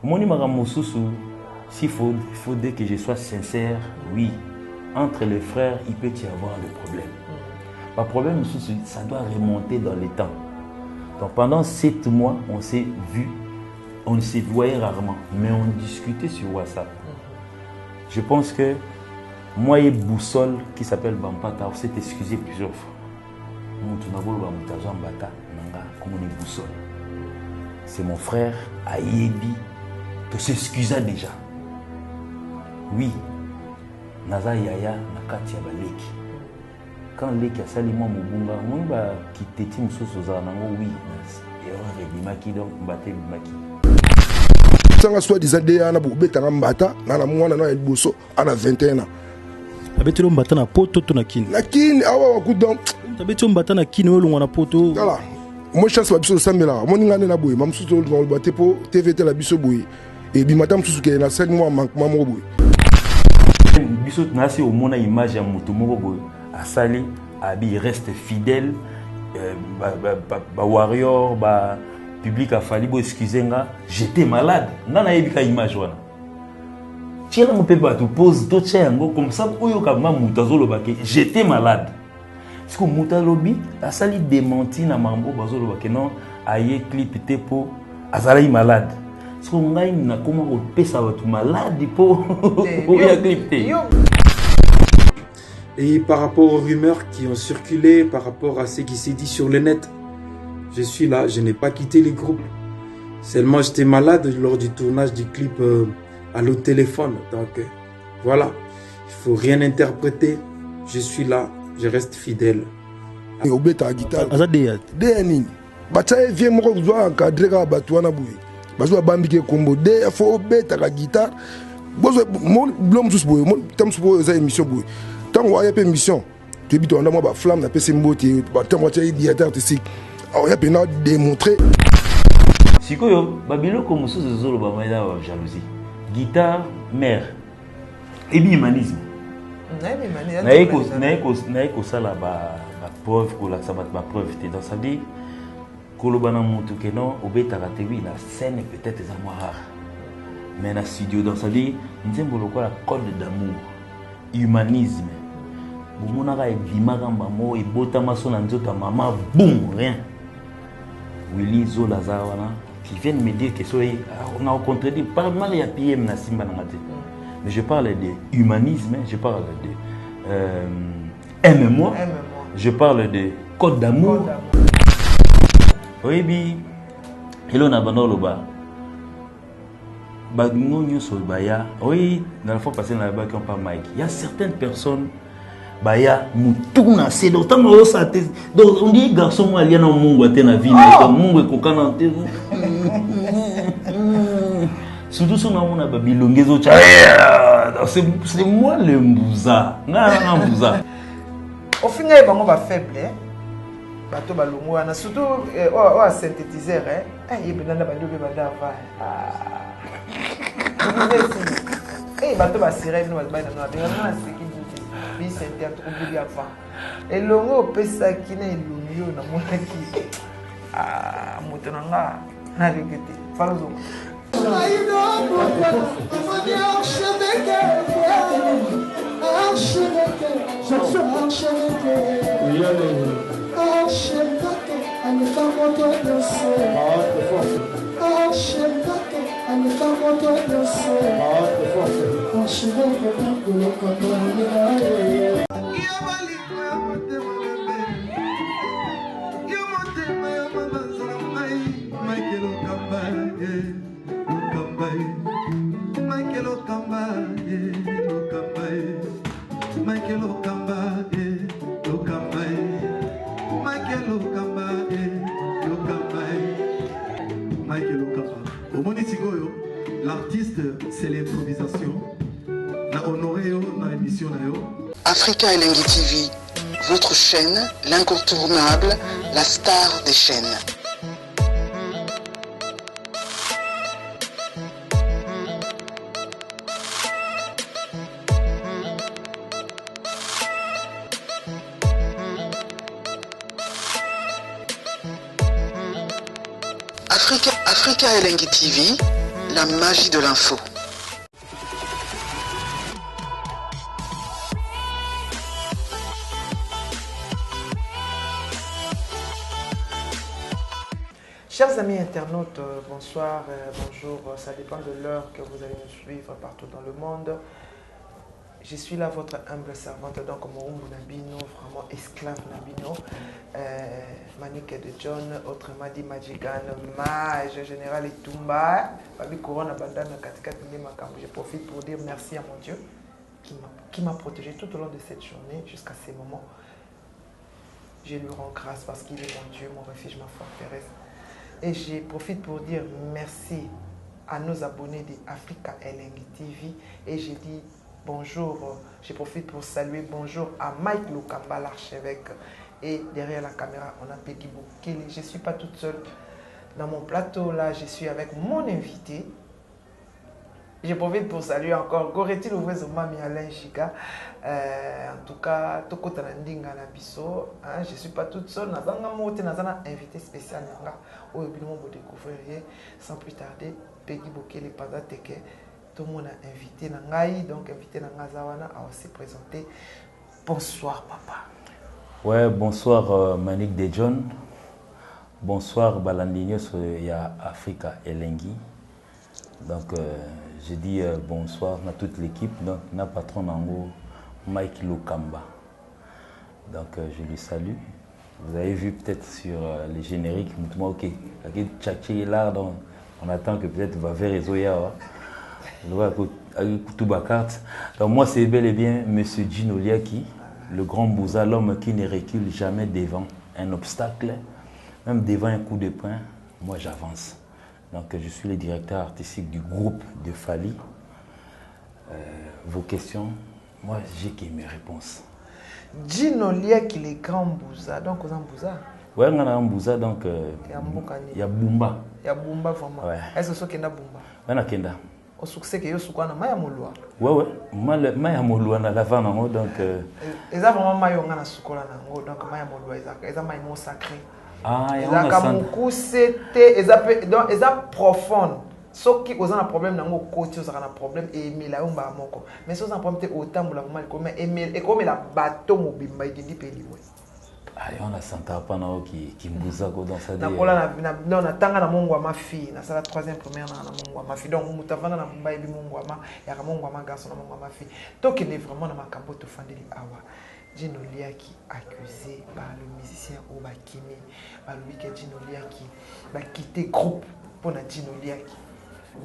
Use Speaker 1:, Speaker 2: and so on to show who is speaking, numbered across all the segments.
Speaker 1: Moni Maramosusu, s'il faut dire que je sois sincère, oui. Entre les frères, il peut y avoir des problèmes. Le problème, ça doit remonter dans les temps. Donc pendant 7 mois, on s'est vu, on s'est voyé rarement, mais on discutait sur WhatsApp. Je pense que moi et Boussole, qui s'appelle Bampata, on s'est excusé plusieurs fois. C'est mon frère, Ayebi, que s'excusa déjà. Oui, Naza Yaya, Nakatia Baleki. Quand Leki a sali moi Mubunga, moi qui t'étais Moussous oui, erreur et Bimaki, donc Mbaté Bimaki.
Speaker 2: Sanga soit des ADN à Boubeta Mbata, Nana Mouana na Bosso, à 21 ans.
Speaker 3: Abetelo Mbata na poto to na kini.
Speaker 2: Na kini, awa coup donc.
Speaker 3: Abetelo Mbata na kini, on a poto.
Speaker 2: Voilà. Moi, je suis sur Samela. Mon ingane na boy, mam sous dans le bateau pour TVT la biso boy. Et bimatam sous que na 7 mois manquement mo boy.
Speaker 1: Biso nasi au mona image ya mutu moko boy. Asali abi reste fidèle warrior public a fallu bo excuser j'étais malade nana yebika image wana tiens mon peuple tu pose tout ça comme ça oyo kama mutu azoloba ke j'étais malade parce que mutu lobi asali démenti na mambo bazoloba ke non aye clip te po azali malade parce que ngai na koma ko pesa batu malade po oya clip te.
Speaker 4: Et par rapport aux rumeurs qui ont circulé, par rapport à ce qui s'est dit sur le net, je suis là, je n'ai pas quitté les groupes. Seulement j'étais malade lors du tournage du clip à l'autre téléphone. Donc voilà, il faut rien interpréter. Je suis là, je reste fidèle.
Speaker 2: Et au bêta guitare. Déani. Bataille vient moi doit encadrer à Batouana Boui. Bazoua Bambike Combo. Dé faut bêta la guitare. Mon blom tous boy, mon tam sous ça émission boy. Tant qu'on a une mission, tu dis on a ma flamme, on a fait une beauté, tant qu'on a une diète artistique, on a pu démontrer.
Speaker 1: Si quoi babilo comme ça c'est zolo bamaïda jalousie, guitare mère, et humanisme. Naïko ça là preuve que la sabat ma preuve t'es dans sa vie. Kolobana montu que non, obéta raté oui la scène peut-être des amours rares, mais la studio dans sa vie, nous avons le la code d'amour. Humanisme. Bumonaka ebimaka mbamo ebotama so na nzoto maman boum rien. Willy Zolaza wana qui vient me dire que on a contredit par mal ya PM na simba na ngate. Mais je parle de humanisme, je parle de aime-moi, je parle de code d'amour. Oui bi hello na bandoloba. Oui, dans la fois passée, on pas Mike. Il y a certaines personnes, baya mutuna c'est d'autant que ça donc on dit garçon moi il y a un monde à la vie, monde kokana surtout si on a babilongezo c'est moi le mbouza na mbouza
Speaker 5: au final bango ba faible bato balongo wana surtout o synthétiseur il benanda bandobe badava bato basirene bazibana no abenga na sécurité bi sentir trop bien avant elongo opesaki na elongo na monaki moto nanga na regete falozo
Speaker 6: L'artiste, c'est l'improvisation.
Speaker 7: Africa Elengi TV, votre chaîne, l'incontournable, la star des chaînes. Africa Elengi TV, la magie de l'info.
Speaker 5: Chers amis internautes, bonsoir, bonjour, ça dépend de l'heure que vous allez nous suivre partout dans le monde. Je suis là, votre humble servante, donc Morumbu Nabino, vraiment esclave Nabino, Manique de John, autrement dit Majigan, Mage Général Etumba, Babi Corona Bandana Katika Makambo. Je profite pour dire merci à mon Dieu qui m'a protégé tout au long de cette journée jusqu'à ces moments. Je lui rends grâce parce qu'il est mon Dieu, mon refuge, ma forteresse. Et je profite pour dire merci à nos abonnés de Africa Elengi TV. Et je dis bonjour, je profite pour saluer bonjour à Mike Lukamba, l'archevêque. Et derrière la caméra, on a Peggy Boukele. Je ne suis pas toute seule dans mon plateau là, je suis avec mon invité. Je profite pour saluer encore Goreti Louvezomami Alain Chiga. En tout cas, Toko Talandinga Nabiso. Je ne suis pas toute seule. Nazanga Mote Nazana invité spécial. Vous découvrir sans plus tarder. Peggy Boukele Padateke. Tout le monde a invité Nangaï. Donc, invité Nangazawana a aussi présenté. Bonsoir, papa.
Speaker 1: Ouais, bonsoir Manique de John. Bonsoir Balandinho sur Africa Elengi. Donc, je dis bonsoir à toute l'équipe. Donc, notre patron Nango, Mike Lukamba. Donc, je lui salue. Vous avez vu peut-être sur les génériques, ok, tchatché là, donc on attend que peut-être va vers les Oya. Donc, moi, c'est bel et bien M. Gino Liaki, le grand Bouza, l'homme qui ne recule jamais devant un obstacle, même devant un coup de poing. Moi, j'avance. Donc, je suis le directeur artistique du groupe de Fali. Vos questions, moi, j'ai que mes réponses.
Speaker 5: Gino Liaki, les grands Bouza. Donc, vous avez un Bouza?
Speaker 1: Oui, on a un Bouza, donc il y a Bumba.
Speaker 5: Il y a Bumba, vraiment.
Speaker 1: Ouais.
Speaker 5: Est-ce que c'est Kenda Bumba?
Speaker 1: Oui, on a Kenda.
Speaker 5: Au succès que vous avez Maya Moloua.
Speaker 1: Oui, oui. Maya Moloua, on a la vanne, donc...
Speaker 5: Ils ont vraiment Maya Moloua, donc Maya Moloua, ils ont Maya Moloua sacré.
Speaker 1: Ah, il y
Speaker 5: a un c'était ils ont profond. Ceux qui ont un problème dans le côté, ils ont un problème et ils ont un problème. Mais si vous avez un problème, autant vous l'avez mal et comme la bateau mobile, il dit pays.
Speaker 1: Ah, on a Santa Panao qui bouge dans sa vie.
Speaker 5: On a tanga na Mungu ma fille, na la troisième première na Mungu ma fille. Donc mutavana na mbaye bi Mungu ma ya Mungu ma garçon na Mungu ma fille. Donc il est vraiment na makambo to fandeli awa. Gino Liaki accusé par le musicien Obakimi, par le week-end Gino Liaki, va quitter groupe pour na Gino Liaki.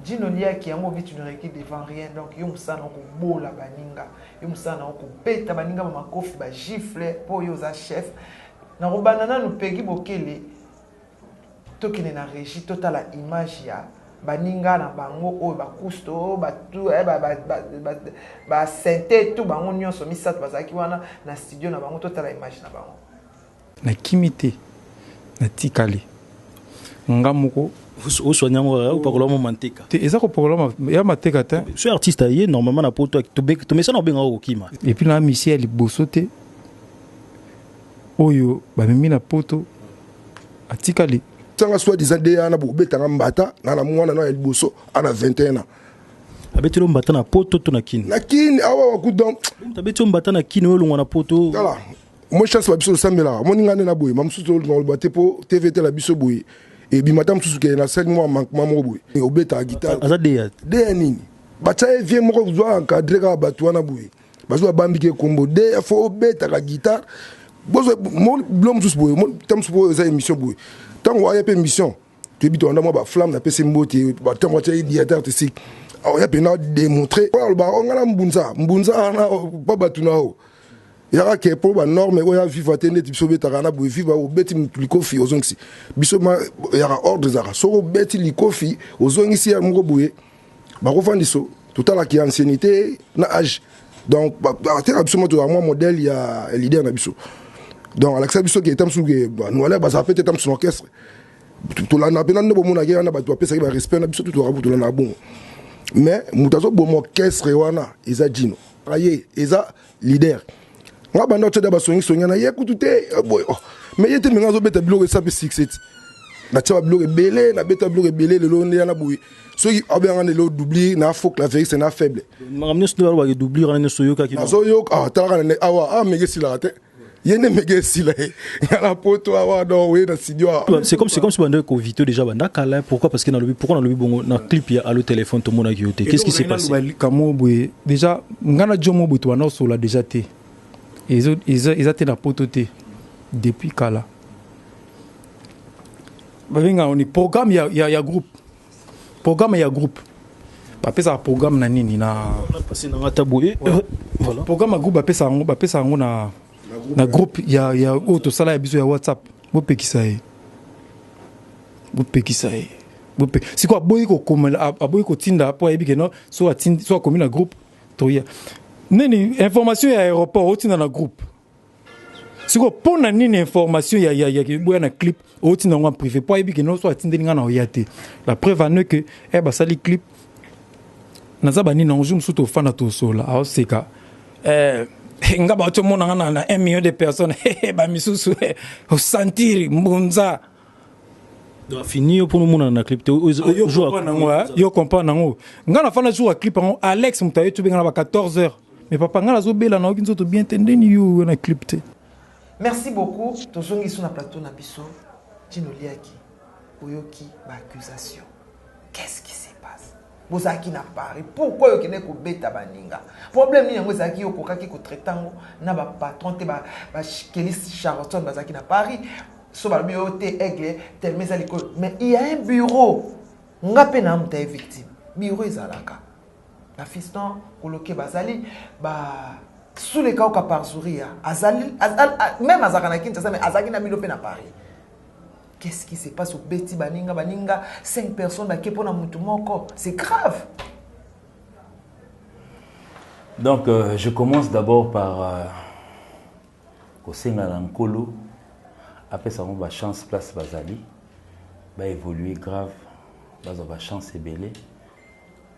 Speaker 5: Gino Liaki a envie tu ne recules devant rien, donc il y a un beau la baninga, il y a un bête baninga ma kofi ba gifle pour yoza chef. Na robanana nous pegi bokele. Tokene na régie totale image ya baninga na bango o ba kusto ba tout ba synthé tout bango nyonso misato bazaki wana na studio na bango totala image na bango
Speaker 4: na kimité na tikali ngamoko
Speaker 3: au soignant ou pas le moment mantika
Speaker 4: te eza ko problème ya mateka ta
Speaker 3: ce artiste aye normalement na poto to mesa na benga o kima
Speaker 4: et puis na misi ali bosote oyo ba mimi na poto atikali
Speaker 2: tanga soit disant de ana bo betanga mbata na mwana na liboso ana 21 ans
Speaker 3: abetelo mbata na poto to na kini
Speaker 2: awa ku donc
Speaker 3: abetelo mbata na kini olongwa na poto
Speaker 2: voilà moi chance ba biso samela mo ninga na boye mamsu to no bate po TVT la biso boye et bi matam susu ke na 5 mois manquement mo boye e obeta guitare
Speaker 3: azade
Speaker 2: de nini bacha vie mo ko zo encadrer ka batu na boye bazo bambike kombo de fo obeta ka guitare bozo mo blom susu boye mo tam susu boye za émission boye tant on a une mission tu es on a moi ba flamme na pc mbote ba tant moi tu directeur artistique on a bien démontrer on a mbunza na pas batuna o ya ka pour ba norme o ya vivre atende biso betaka na bo vivre o beti likofi ozongisi biso ma ya ordre za so beti likofi ozongisi ya moko boye ba ko fandiso totala ki ancienneté na âge donc ba absolument to moi modèle ya leader na biso. Donc, Alexa Bisso qui est sur nous allons baser peut-être sur l'orchestre. Tout là n'a pas de bon na guerre na ba to pesa ba respect na biso tout rabu tout na bon. Mais mutazo bon orchestre wana eza Gino. Aye eza leader. Nga banda tsheda ba songi sonya na ye kututé boy. Mais yete menga zo beta bilo sa 67. natia babiloko ebele nabeta biloko ebele lelo nde yana boye soki abengana lelo doublir na faut que la vérité c'est na faible
Speaker 3: makambo nyonso nde balobaka doublir wana nyonso oyokaki
Speaker 2: nazoyoka talaka nane awa mege esilaka te ye nde mege esila ye yana poto awa don oye na studio
Speaker 3: c'est comme si bande kovito déjà banda kala pourquoi parce que pourquoi nalobi bongo na clip ya allo téléphone tomonaki yo te qu'est-ce qui s'est passé
Speaker 8: kamo boye déjà ngana jomo boye tobanda osola déjà te eza te na poto te depuis kala babenga oni programme ya groupe bapesa programme na nini na
Speaker 3: passé na ngata boye voilà
Speaker 8: programme ya groupe bapesa yango na groupe ya oyo tosala ya biso ya WhatsApp bopekisa ye siko aboyi kokomela aboyi kotinda po ayebi ke no so akomi na groupe toya nini information ya aéroport otinda na groupe siko pona nini information ya boya na clip otinda ngo privé po ayebi ke no so atindeli nga na oya te la preuve ane que basali clip naza banini na ojo musuto fana tosola aoseka nga ba otomona nga na 1 million de personnes ba misusu osentir mbunza
Speaker 3: doit finir pour nous mona na clip te
Speaker 8: yo comprendre nango nga na fana jour à clip ngo Alex mutaye tu benga na ba 14h mais papa nga zo bela na oki nzoto bien tendeni yo na clip te.
Speaker 5: Merci beaucoup tozongi sur na plateau na biso Tino Liaki oyoki ba accusation qu'est-ce qui se passe bozaki na Paris pourquoi yo kene ko beta baninga problème ni yango zaki yo kokaki ko traitango na ba patron te ba Kelis Charlton bazaki na Paris so ba bioté aigle tel mais mais il y a un bureau ngapé na mta victime bureau ezalaka la fiston coloqué bazali ba sous les cas au par souria azali même azakana kinta mais azaki na milopé na Paris. Qu'est-ce qui se passe au Betty Baninga 5 personnes qui pour na mutu moko c'est grave.
Speaker 1: Donc je commence d'abord par Kosenga Lankolo. Après ça on va chance place Bazali va évoluer grave va chance ébélé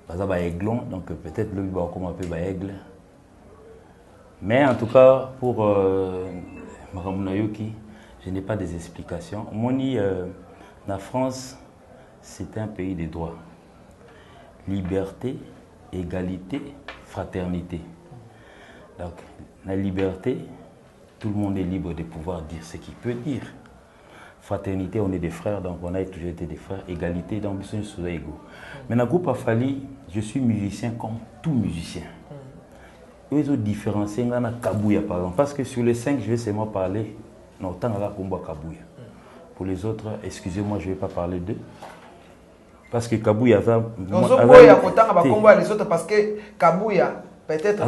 Speaker 1: va aiglon donc peut-être le va comment peut va aigle mais en tout cas pour Maramunayoki je n'ai pas des explications. Moni, la France, c'est un pays de droits. Liberté, égalité, fraternité. Donc, la liberté, tout le monde est libre de pouvoir dire ce qu'il peut dire. Fraternité, on est des frères, donc on a toujours été des frères. Égalité, donc nous sommes égaux. Mais dans le groupe Afali, je suis musicien comme tout musicien. Ils ont différencié dans Kabouya, par exemple. Parce que sur les 5, je vais seulement parler. Non, tant à la Kombo Kabouya. Pour les autres, excusez-moi, je ne vais pas parler d'eux. Parce que Kabouya va.
Speaker 5: Les autres, parce que Kabouya, peut-être.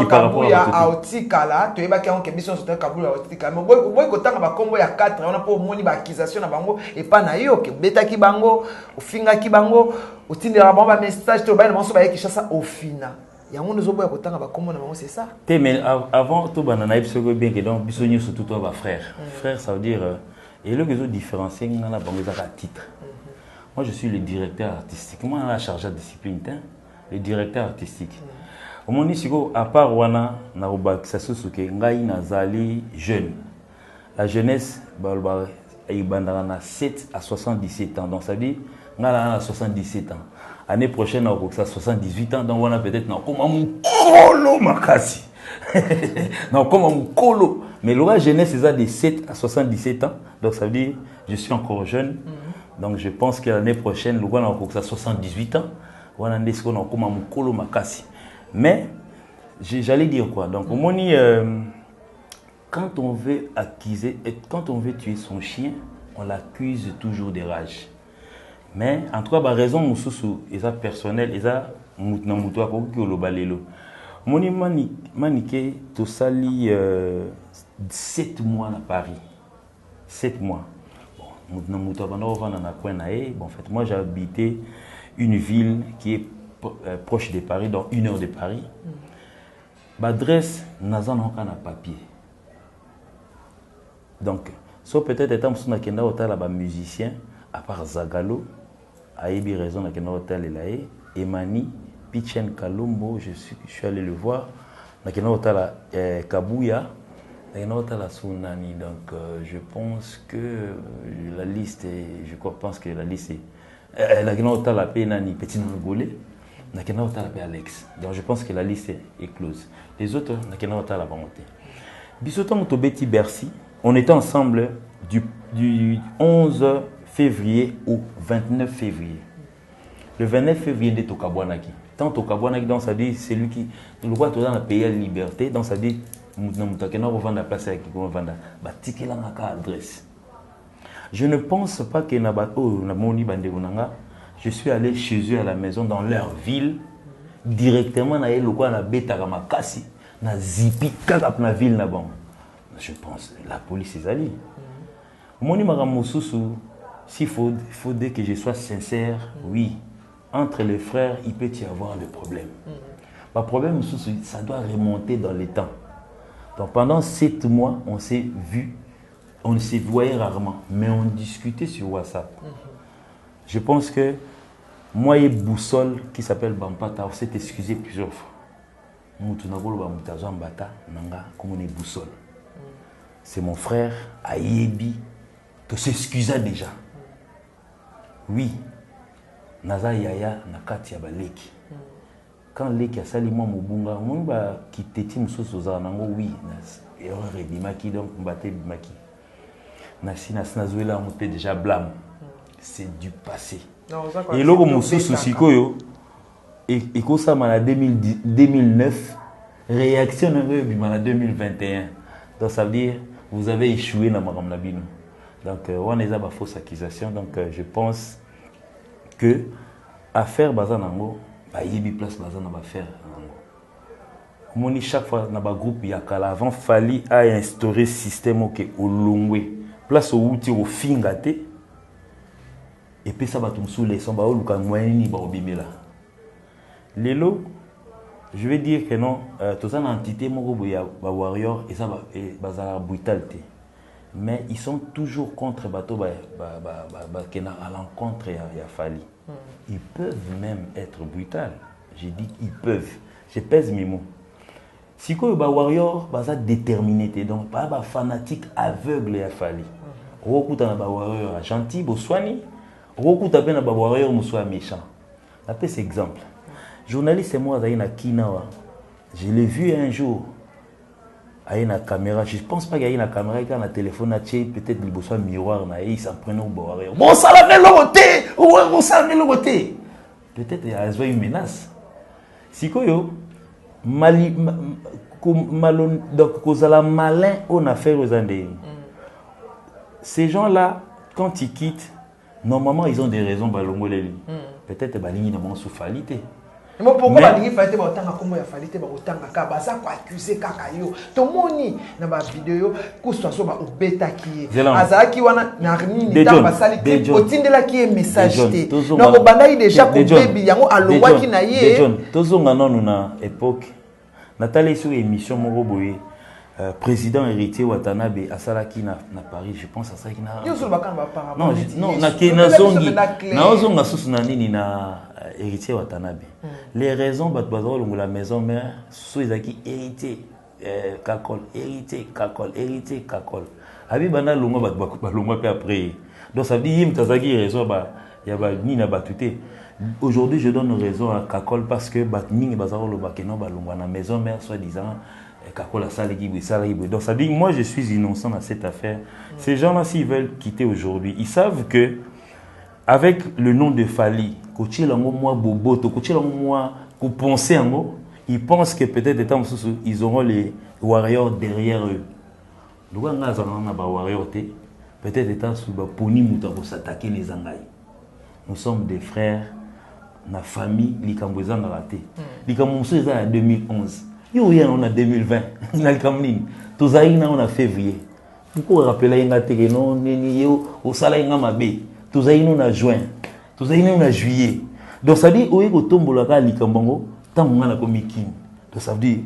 Speaker 5: Kabouya a Otikala, tu es pas qu'un mission sur Kabouya a Otikala. Mais moi, quand on a Kombo, il y a 4, on a pour moni accusation à Bango, et pas naïo, que Beta Kibango, au Finga Kibango, au Tindera Bamba message, tu vas le avec Kishasa au Fina. Il y a un monde qui c'est ça.
Speaker 1: Mais avant, tout le monde a bien que donc bisogno surtout toi frère. Frère, ça veut dire et le réseau différencié dans la banque à titre. Moi, je suis le directeur artistique. Moi, on a chargé de discipline, le directeur artistique. Au moment où à part Wana, Naruba, Sasuke, Ngai Nazali, jeune. La jeunesse, il y a 7 à 77 ans. Donc ça veut dire, on a 77 ans. L'année prochaine, on a 78 ans, donc on a peut-être comme un colo makasi. Non, comme un colo. Mais la jeunesse, c'est de 7 à 77 ans. Donc ça veut dire, je suis encore jeune. Donc je pense que l'année prochaine, on a 78 ans. On a comme un colo makasi. Mais, j'allais dire quoi? Donc, au moment quand on veut accuser, quand on veut tuer son chien, on l'accuse toujours de rage. Mais en tout cas, la raison mususu eza personnel, eza mutna mutu akoki olobalelo. Moni manike to sali 7 mois à Paris. 7 mois. Bon, mutna mutu abana na coin nae. Bon, en fait, moi j'ai habité une ville qui est proche de Paris, donc 1 heure de Paris. L'adresse naza na kana papier. Donc, sauf peut-être étant sur kenda hôtel là musicien à part Zagalo, Aïbi raison dans quel hôtel il est, Emani, Pichen Kalombo, je suis allé le voir dans quel hôtel Kabouya, Donc, je pense que la liste est. Pense que la liste est. La petit Alex. Donc, je pense que la liste est close. Les autres, la volonté. Bisoton Tobeti Bercy, on était ensemble du 11 février au 29 février. Le 29 février, de Tokabwanaki. Tant Tokabwanaki, donc ça dit, c'est lui qui. Le roi dans le pays de liberté, donc ça dit. Je ne pense pas que je suis allé chez eux à la maison dans leur ville directement na ville. Je pense la police est allée. S'il faut que je sois sincère, oui, entre les frères il peut y avoir le problème. Le problème ça doit remonter dans le temps. Donc pendant 7 mois, on s'est vu, on s'est voyé rarement, mais on discutait sur WhatsApp. Je pense que moi et Boussole, qui s'appelle Bampata, on s'est excusé plusieurs fois. C'est mon frère, Ayebi, qui s'excusa déjà. Oui, Naza Yaya, Nakati Yabaleki. Quand Leki a sali moi Mobunga, on va quitter Timsoso Zanango, oui, erreur et bimaki, donc on battait bimaki. Nasina Snazuela, on peut déjà blâme. C'est du passé. Et là, on se soucie et comme ça, en 2009, réaction en 2021. Donc ça veut dire, vous avez échoué dans Maram Labino. Donc, on a des fausses accusations. Donc, je pense que affaire Bazanango, il y a place à faire. Chaque fois dans le groupe, il y a avant fallu instaurer un système au long place au outil au fin gâté et puis ça va tomber sous les sons Lelo, je vais dire que non, tout ça l'entité warrior et ça va brutalité. Mais ils sont toujours contre bateau à l'encontre il a fallu. Ils peuvent même être brutaux. J'ai dit qu'ils peuvent. Je pèse mes mots. Si quoi ba warrior baza déterminé donc pas ba fanatique aveugle il a fallu. Rokuta na ba warrior gentil boswani, rokuta pe na ba warrior muswa méchant. Après cet exemple. Journaliste et moi na Kinawa. Je l'ai vu un jour. Il y a une caméra, je ne pense pas qu'il y a une caméra, il y a un téléphone, peut-être qu'il y a un miroir, il s'en prenait au bord. Bon, ça l'a fait le côté! Bon, ça l'a fait le côté! Peut-être qu'il y a une menace. Si vous avez malin on a fait aux Andéens. Ces gens-là, quand ils quittent, normalement ils ont des raisons. Peut-être qu'ils ont une souffalité.
Speaker 5: Mais pourquoi il faut que autant comme il fallait que autant ka ça quoi accuser kaka yo to moni na ba vidéo ko soit so ba obeta ki azaki wana na nini ta basali ki otindela ki message te na ko banda déjà ko baby yango alowaki na ye
Speaker 1: tozonga nonu na époque Nathalie sur émission moko boye président héritier Watanabe asalaki na Paris, je pense à ça qui na non na zongi na ozonga susu na nini na héritier Watanabe. Les raisons batbazolo la maison mère sous ezaki héritier kakol héritier kakol abi bana longo balongo pe après. Donc ça dit yim tazaki raison ba ya ba ni na batuté. Aujourd'hui je donne raison à kakol parce que batning bazalo bakeno balongo na maison mère soi-disant donc ça dit moi je suis innocent dans cette affaire. Ces gens-là s'ils veulent quitter aujourd'hui, ils savent que avec le nom de Fali, ils pensent que peut-être ils auront les warriors derrière eux. Peut-être s'attaquer les Angaï. Nous sommes des frères, la famille, Likambouezan a raté. Likambouezan en 2011. On a 2020, on a tous on a février. Pourquoi rappeler un gâteau non au salaire ngamabe. Tous on a juin, tous on a juillet. Donc ça dit où est que tombe la gars likambango tant on a comme king. Donc ça veut dire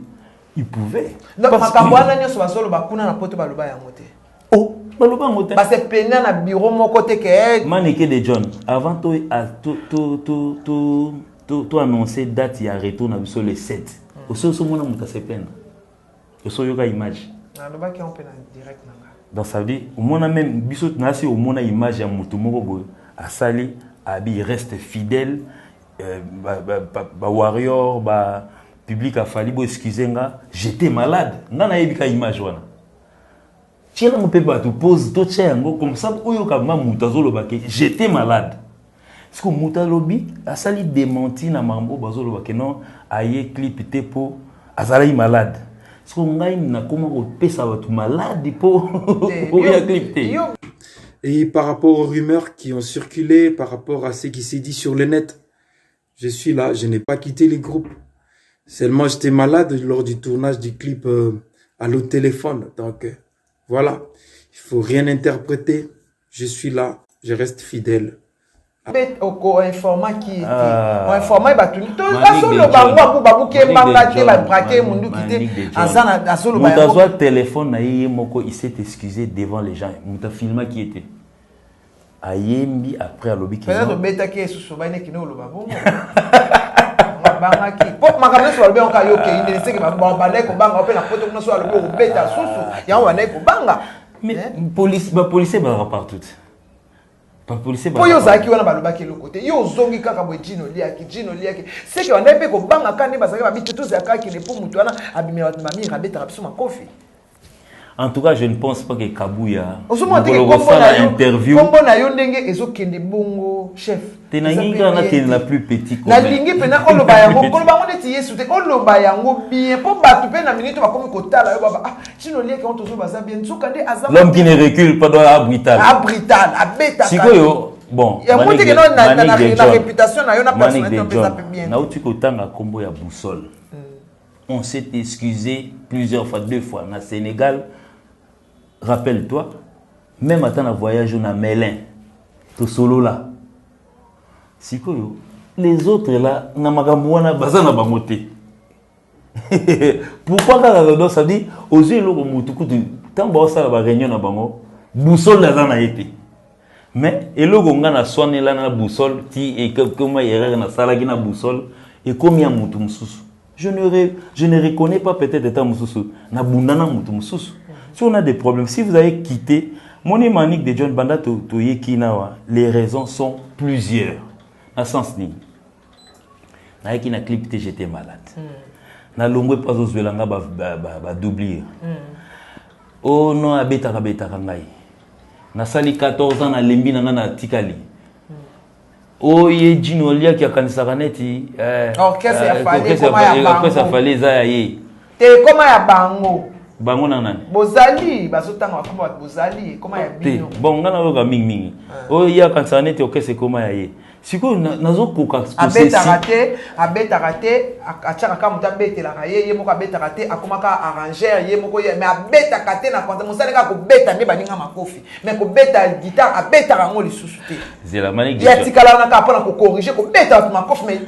Speaker 1: il pouvait.
Speaker 5: Non makabwana nyo so solo bakuna na poto baloba ya moté.
Speaker 1: Oh baloba moté.
Speaker 5: Parce que pena na bureau mon côté que
Speaker 1: Maneke de John avant toi to annoncer date ya retour na biso le 7. Au moins, on a fait peine. Au moins, il y a une image. Donc ça veut dire, au moins même, bisous, nasi au moins image ya mutu moko à sali, abi reste fidèle, warrior, public a fallu excusez nga, j'étais malade. Nana ebika image wana. Tiens mon peuple tu pose tout ça comme ça oyo ka mutazo lobake, j'étais malade. Parce que mutalobi a sali démenti na mambo bazo lobake non, aye clip te po azali malade. Parce que ngai na comment repesa ba tout malade po oya clip te.
Speaker 4: Et par rapport aux rumeurs qui ont circulé, par rapport à ce qui s'est dit sur le net, je suis là, je n'ai pas quitté les groupes. Seulement, j'étais malade lors du tournage du clip à l'autre téléphone. Donc, voilà, il faut rien interpréter. Je suis là, je reste fidèle.
Speaker 5: Informa qui informa batuni to asolo bango babu ke mbanga te ba braquer mundu kité azana asolo ba
Speaker 1: mutazwa téléphone na yé moko il s'est excusé devant les gens muta filma qui était ayembi après alobi ki
Speaker 5: peut-être beta ke susu ba ne kino lo babu banga ki pop makamne so albe onka yo ke inde seke ba bale ko banga ope na poto kuno so albe o beta susu ya wana ko banga
Speaker 1: mais police ba partout.
Speaker 5: Po yo zaki wana balobaki lokote yo zongi kaka bwe jino liaki c'est que on a pe ko banga kane basaka babite tous akaki le po mutu wana abimela bat mami rabeta rapso makofi.
Speaker 1: En tout cas, je ne pense pas que Kabuya
Speaker 5: interview kombo na yo ndenge ezokende bongo chef
Speaker 1: tenanginga na tene la plus petit
Speaker 5: na lingi pena oloba yango koloba ngo neti yesu te oloba yango bien po batu pe na minute bakomi kotala yo baba chino lieki on tozo baza bien nzuka nde azama
Speaker 1: l'homme qui ne recule pas doit abrital
Speaker 5: abeta
Speaker 1: sikoyo bon
Speaker 5: ya muti ke na réputation na yo na personnalité pesa pe bien
Speaker 1: na uti kotanga kombo ya boussole on s'est excusé plusieurs fois 2 fois na Sénégal. Rappelle-toi, même à ton voyage on a Mélin, tout solo là. Sikoyo, les autres là, na magamouana bazana bamoté. Pourquoi quand ça dit aux yeux loko mutuku tant ba ça la réunion na bango, boussole là na été. Mais et loko ngana soigner là na boussole ti et comment erreur na sala na boussole et combien mutu mususu. Je ne reconnais pas peut-être état mususu na bundana mutu mususu. Si on a des problèmes, si vous avez quitté, mon manique de John Banda Toye Kinawa, les raisons sont plusieurs. Dans sens ni. Na qui na clip j'étais malade. Na longwe pas aux velanga ba doubler. Oh non abeta ngai. Na sali 14 ans na lembi na tikali. Oh ye jino lia ki akanisa kaneti
Speaker 5: orchestre ya fallait comment ya bango.
Speaker 1: Orchestre fallait za ye.
Speaker 5: Te comment ya bango.
Speaker 1: Bango na nani
Speaker 5: bozali bazotanga bakoma bozali koma ya bino
Speaker 1: bon ngana loka mingi o ya kansane te okese koma ya ye siko nazo koka abeta raté achaka kama mutabete la ye moko abeta raté akomaka arranger ye moko mais abeta katé na konta musale ka ko beta nde baninga makofi mais ko beta guitare abeta rango lisusu te zela manique
Speaker 5: ya tikala na ka pona ko corriger ko beta makofi mais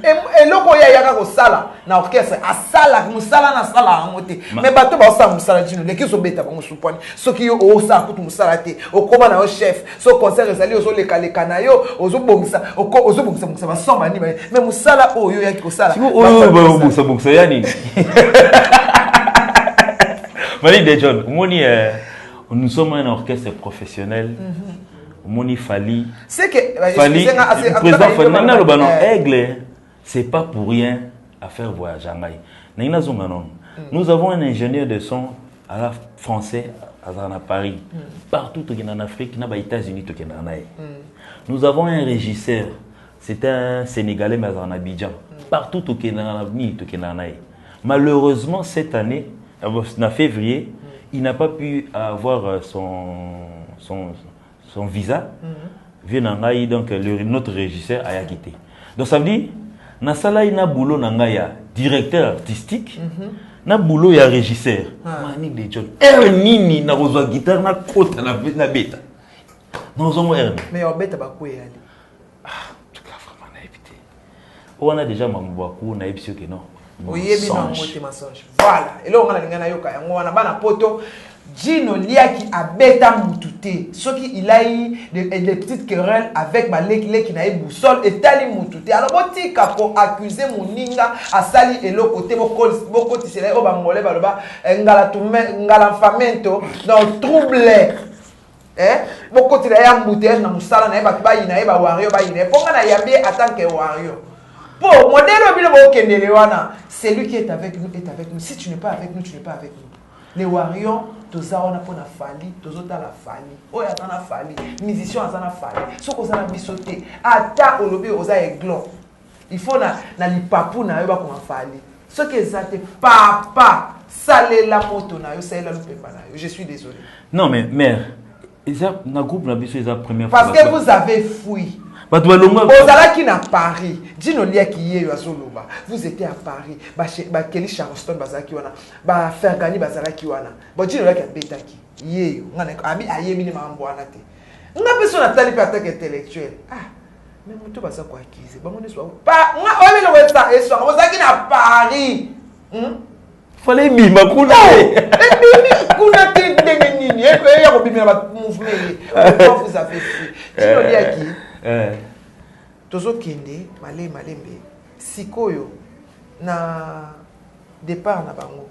Speaker 5: eloko ya yaka ko sala na orchestre asala musala na sala rango te mais bato ba osala musala jino leki so beta bango suponi soki yo o sa kutu musala te okoma na yo chef so concert ezali ozo leka na yo ozo bongisa ozobongisa basomba ni mais musala oyo yaki kosala
Speaker 1: oyo bongisa yani Mani de John moni nous sommes un orchestre professionnel moni Fali
Speaker 5: c'est que
Speaker 1: président Fernanda Lobano Aigle c'est pas pour rien à faire voyage à Ngai nina zonga non nous avons un ingénieur de son à la français à Paris partout en Afrique na ba États-Unis to kena nae. Nous avons un régisseur, c'est un Sénégalais mais en Abidjan. Partout au Kenya, malheureusement, cette année, en février, il n'a pas pu avoir son visa. Donc, notre régisseur a quitté. Donc, ça veut dire, Nasala ina boulot nangaya directeur artistique, na boulot ya régisseur. Manique de John. Ernini na rozwa guitare na kota na beta.
Speaker 5: Mais on bête à quoi aller.
Speaker 1: En tout cas, vraiment, on a évité. On a déjà mamouakou, on a évité que non.
Speaker 5: Oui, bien, on a mensonge. Voilà. Et là, on a yoka. On a bana poto. Gino Liaki a bêta moutouté. Ce qui il a eu des petites querelles avec ma lek qui n'a eu boussole et tali moutouté. Alors, botika pour accuser mon ninga à sali et l'autre côté, beaucoup de cela, oba mole baloba, ngala tume, ngala famento, dans trouble. Beaucoup de la embouteillage dans moussala na eba kiba ina eba wario ba ina. Ponga na yambi attend que wario. Pour modèle au bilo kendele wana, c'est lui qui est avec nous, est avec nous. Si tu n'es pas avec nous, tu n'es pas avec nous. Les warriors, tous ça on a pour la fali, tous autres la fali. Oh y a tant la fali, musicien a tant la fali. Ce qu'on a bisoté, ata au lobby aux aiglons. Il faut na lipapou na yoba comme fali. Ce que ça te papa, salé la moto na yo, c'est la loupe na yo. Je suis désolé.
Speaker 1: Non mais mère, ça na groupe na biso la première
Speaker 5: fois. Parce que vous avez fui. Ozalaki na Paris, Gino Liaki yeyo azoloba. Vous étiez à Paris, ba Kelly Charleston bazaki wana, ba Fergani bazalaki wana. Bon Gino Liaki abetaki yeyo, ngana ami ayemi ni mambo wana te. Nga peso na tali pe attaque intellectuelle. Ah, mais moto baza ko acquise. Ba moni so pa nga obi lo wesa eso, ozalaki na Paris.
Speaker 1: Fallait bima kuna.
Speaker 5: Bima kuna te ndenge nini? Ya ko bima ba mouvement. Vous avez fait. Gino Liaki Tozo kende malembe sikoyo na départ na bango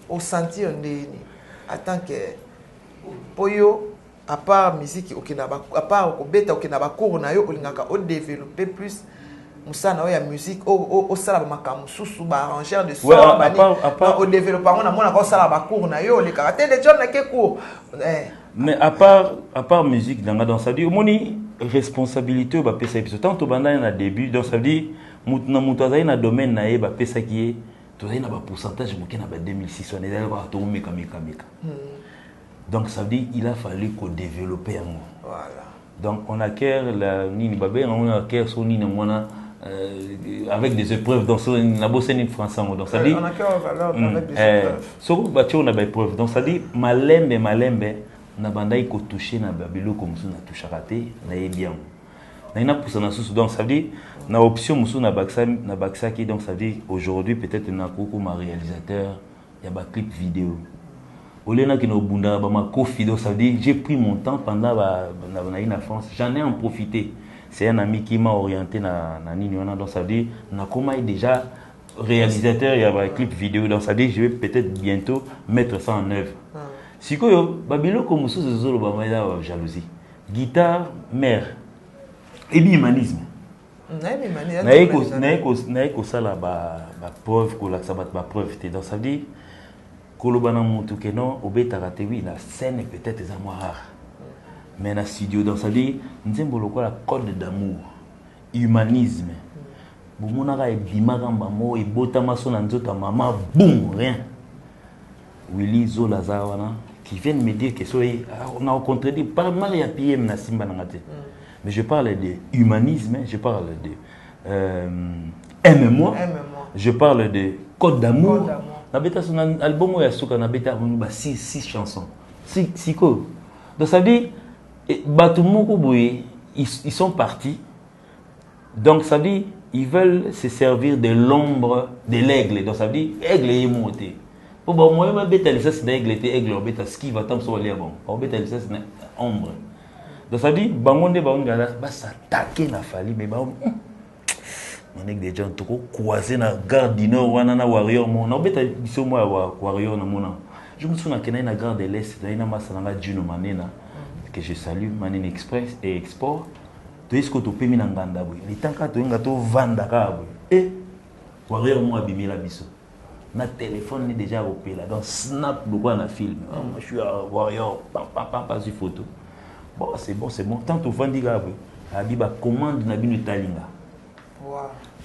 Speaker 5: au sentir ndeni en tant que poyo à part musique à part kobeta okina ba cours na yo olingaka o développer plus musana ya musique au sala ba makamu susu ba arrangeur de son bani au développement na mona ko sala ba cours na yo le karaté de John na ke cours
Speaker 1: mais à part musique dans ça dit moni responsabilité ba pesa biso tant to banda na début donc ça veut dire mutna mutaza na domaine na ba pesa qui est to na ba pourcentage moké na ba 2006 on est là ba to meka. Donc ça veut dire il a fallu qu'on développe
Speaker 5: voilà
Speaker 1: donc on acquiert la nini babé on acquiert son nini mona avec des épreuves dans son la bosse ni français donc ça dit
Speaker 5: on acquiert valeur avec des épreuves
Speaker 1: so ba tu on a ba épreuve donc ça dit malembe na bandai ko toucher na babilo comme ça na toucher raté na bien na ina poussa na sous donc ça veut dire na option musu na baksa qui donc ça veut dire aujourd'hui peut-être na koko ma réalisateur il y a ba clip vidéo olena ki no bunda ba ma kofi donc ça veut dire j'ai pris mon temps pendant na France j'en ai en profité c'est un ami qui m'a orienté na nini wana donc ça veut dire na comment déjà réalisateur il y a ba clip vidéo donc ça veut dire je vais peut-être bientôt mettre ça en œuvre. Sikoyo, babilo comme sous zolo ba maïda jalousie. Guitare, mère. Et humanisme. Naiko sala ba preuve ko la sabat ba preuve te donc ça veut dire kolobana mutu keno obeta ratewi la scène peut-être des amours rares. Mais na studio donc ça veut dire nzembolo ko la code d'amour. Humanisme. Bumonaka e bimaka mbamo e botama so na nzota mama boum rien. Willy Zolazawana qui viennent me dire que on a rencontré par Maria PM na Simba Nangate. Mais je parle de humanisme, je parle de aime-moi, je parle de code d'amour. Na beta son album ya suka na beta ba 6 chansons. 6 quoi. Donc ça dit batumoko boye ils sont partis. Donc ça dit ils veulent se servir de l'ombre de l'aigle. Donc ça dit aigle est monté. Pour moi, je vais être aigle, aigle, beta ski va tant sur les bons. On va être ombre. Donc ça dit, bangonde bangala, bah s'attaquer na fali, mais bah on est des gens trop croisés na gare du Nord, na warrior mon. On va être ici moi warrior na mon. Je me souviens qu'il y a une gare de l'Est, il y a une masse na Juno Manena que je salue, Manena Express et Export. Tu es ce que tu peux mina nganda boy. Les temps quand tu es to vanda ka boy. Et warrior moi bimi la biso. Na téléphone est déjà opé là donc snap le quoi na film moi je suis à warrior pas sur photo bon c'est bon tant au vendiga Habiba commande na bino talinga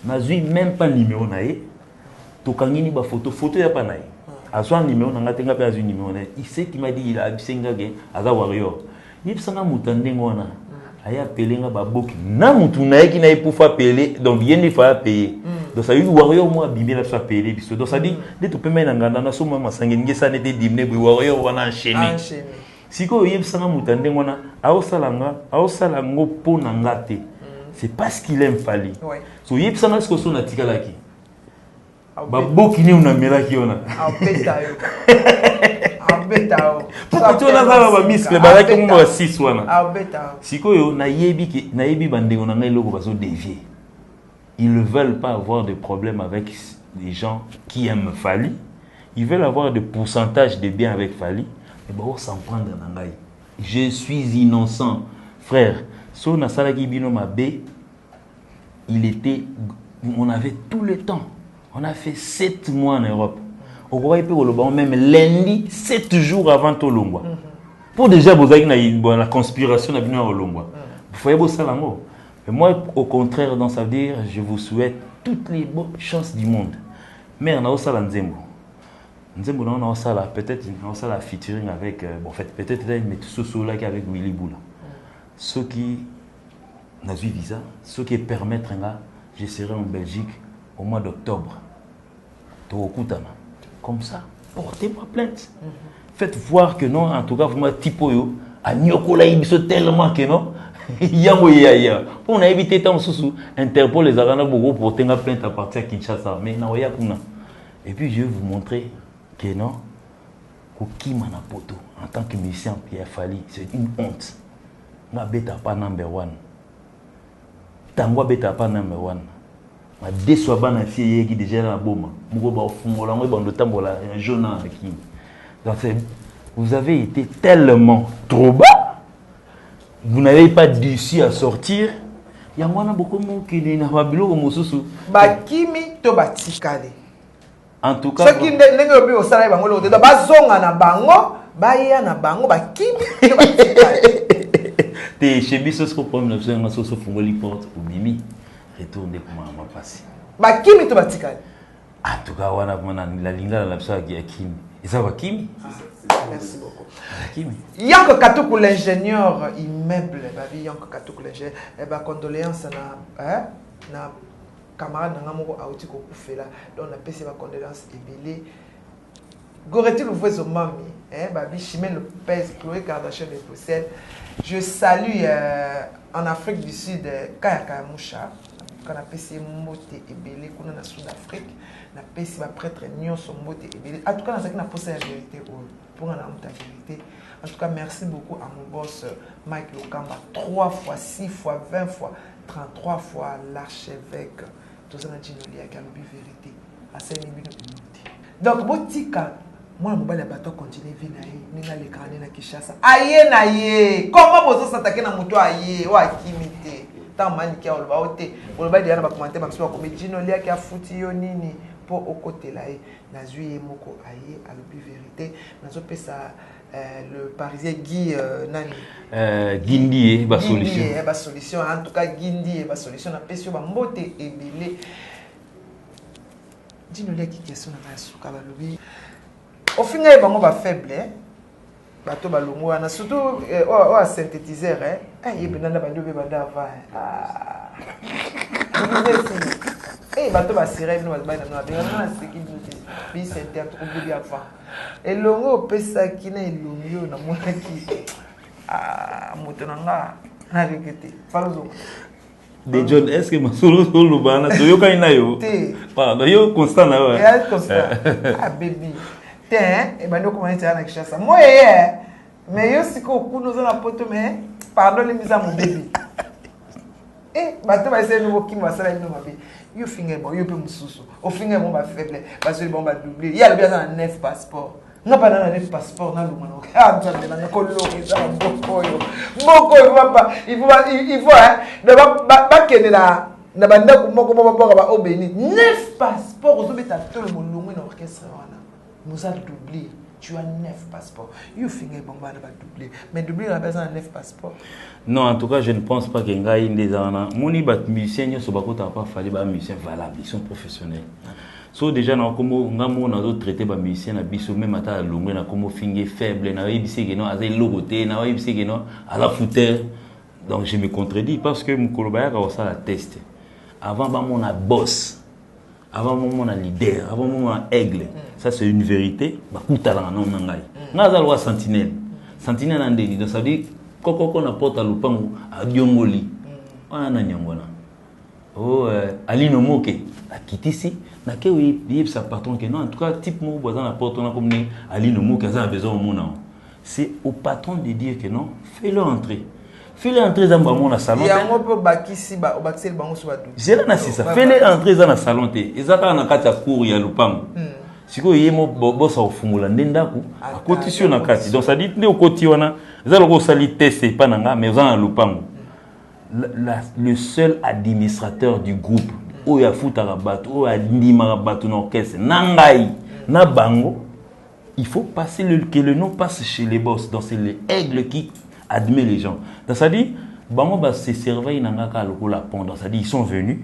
Speaker 1: na zui même pas numéro na ye to kangini ba photo ya pa na ye azwa numéro na ngatenga pe azui numéro na il sait qu'il m'a dit il a bisenga ge aza warrior yipsanga mutandengo wana aya pelenga ba boki na mutu na ye ki na pour faire payer donc bien il faut payer. Donc ça veut dire warrior moi bimé la soit payé biso. Donc ça dit de tu peux mettre nganda na soma masangeni ça n'était dimné bu warrior wana enchaîner. Siko yeb sanga mutande ngona aosalango po na ngate. C'est parce qu'il aime Fally. So yeb sanga ce que son atikala ki. Ba boki ni una mela ki ona. Pourquoi tu as la miss le balaki mo 6 wana. Sikoyo nayebi bande on a loko baso dévier. Ils ne veulent pas avoir de problème avec les gens qui aiment Fally. Ils veulent avoir des pourcentages de bien avec Fally. Mais bon, s'en prendre dans ngai. Je suis innocent, frère. So na salaki bino mabe, on avait tout le temps. On a fait 7 mois en Europe. Au Rwanda, même lundi, 7 jours avant Tolongwa. Pour déjà, vous avez la conspiration de Tolongwa. Vous voyez beau ça l'amour. Mais moi, au contraire, dans ça veut dire, je vous souhaite toutes les bonnes chances du monde. Mais on a aussi la Nzembo. Nzembo, on a aussi peut-être la featuring avec, bon, en fait, peut-être mais tout ce là avec Willy Boula. Ceux qui n'ont pas visa, ceux qui permettent, je serai en Belgique au mois d'octobre. Comme ça, portez-moi plainte. Faites voir que non, en tout cas, vous m'avez typoyo, à Nyokola, il tellement que non. On a évité tant sous Interpol les arana beaucoup pour tenir plainte à partir de Kinshasa. Mais non, et puis je vais vous montrer que non, Kokimana Poto, en tant que musicien Pierre Fally, c'est une honte. On a bêta pas number 1. Tango bêta pas number 1. Ma déçoit pas na fille qui déjà la bombe. Moko ba fungola ngo ba ndotambola un jaune avec qui. Donc vous avez été tellement trop bas. Vous n'avez pas réussi à sortir. Il y a beaucoup de gens qui n'ont pas bilo comme Mosusu.
Speaker 5: Bakimi to batikale.
Speaker 1: En tout cas,
Speaker 5: ceux qui n'ont pas au salaire bango lo de bazonga na bango, baya na bango bakimi to batikale.
Speaker 1: T'es chez Bissos pour prendre le soin sur fungoli porte ou bimi. Retournez comment on va passer.
Speaker 5: Bakimi to batikale.
Speaker 1: En tout cas, on a la linga la psa qui Kimi. Et ça va Kimi?
Speaker 5: Merci beaucoup.
Speaker 1: Kimi.
Speaker 5: Yanko Katoukou l'ingénieur immeuble, babi Yanko Katoukou l'ingénieur, condoléances na camarade na ngamoko auti ko kufela. Donc on a passé ma condoléances ebelé. Goretti Louvezo Mami, babi Chimène Lopez, Chloé Kardashian de Bruxelles. Je salue en Afrique du Sud Kaya Moucha. Quand on a passé Mote ebelé qu'on a Sud Afrique. Na pesi ba prêtre nyonso mbote ebele. En tout cas, on a posé la vérité pour la vérité. En tout cas, merci beaucoup à mon boss Mike Lokamba. 3 fois, 6 fois, 20 fois, 33 fois l'archevêque. Tout ça, on a dit qu'il y a une vérité. À cette minute. Donc, botika, moi, je vais bateau continuer à venir à l'écran de Kinshasa. Aïe, aïe. Comment vous s'attaquez à mon toit aïe? Ou à kimité? Tant maniqué, on va ôter. On va dire, on va commenter, on va commenter. Ginolia qui a foutu nini. Pour au côté là, Nazui Moko aïe à l'oubli vérité. Nazope ça le Parisien Guy Nani.
Speaker 1: Guindi ba solution.
Speaker 5: Guindi ba solution. En tout cas Guindi ba solution. Na pesio ba mbote ebele. Dis-nous les qui question na suka ba lobi. Au final bango ba faible. Bato ba longo na surtout o synthétiseur yebena ba lobi ba dava. Eh, bato ba sirène no bazba na bien na seki bi center to bubi afa. Elongo pesa kina elongo na monaki. Moto nanga na rikete. Falozo.
Speaker 1: De John, est-ce que masolo solo bana to yo kaina yo? Pardon, yo constant na ouais.
Speaker 5: Yeah, constant. Baby. E bando comment être na Kinshasa. Moi mais yo siko kuno za na poto mais pardon les mises à mon bébé. Bato ba essayer nouveau qui va ça no mabe. You finger bon, you peux mususu. Au finger bon ba faible parce que bon ba doubler. Il y a le bien dans 9 passeport. Non pas dans 9 passeport na lumano. Ah, ça na kolori ça boko yo. Boko il va pas. Il faut ne ba kene na banda ko moko ba obéni. 9 passeports aux obéta tout le monde longo na orchestre wana. Nous a doublé. Tu as 9 passeports. You finger bon ba doubler. Mais doubler la personne a 9 passeports.
Speaker 1: Non, en tout cas, je ne pense pas qu'il y ait des gens. Moni bat musiciens, ils sont pas fallu ba musiciens valables, ils sont professionnels. So déjà na comme ngamo na d'autres traiter ba musiciens na biso même ata longue na comme finger faible na yebisi que non azé logoté na yebisi que non à la fouteur. Donc je me contredis parce que mon kolobaya ka ça la test. Avant ba mon boss, avant mon leader, avant mon aigle. Ça c'est une vérité, ba kutala na ngai. Na za loi sentinelle. Sentinelle en déni donc ça veut dire koko na porte à lupango a diongoli. Wana nyangona. Oh Alino Moke. a quitté ici na ke oui sa patron que non en tout cas type mo boisan la porte on a comme Ali no mo que ça a besoin au monde. C'est au patron de dire que non, fais-le entrer. Fais-le entrer dans mon salon.
Speaker 5: Il y a un peu bakisi ba bakisi bango so badu.
Speaker 1: C'est là c'est ça. Fais-le entrer dans le salon té. Ezaka na kati ya cour ya lupango. Siko yemo bossa ofungula ndendako akoti sur na kati. Donc ça dit ne okoti wana ezaloko sali test pas nanga mais dans lupango. Le seul administrateur du groupe oya futaka bato oya ndimaka bato na orchestre nangai na bango. Il faut passer que le nom passe chez les boss. Donc c'est les aigles qui admet les gens. Donc ça dit, bango ba se surveille nangaka lokola pont. Donc ça dit ils sont venus.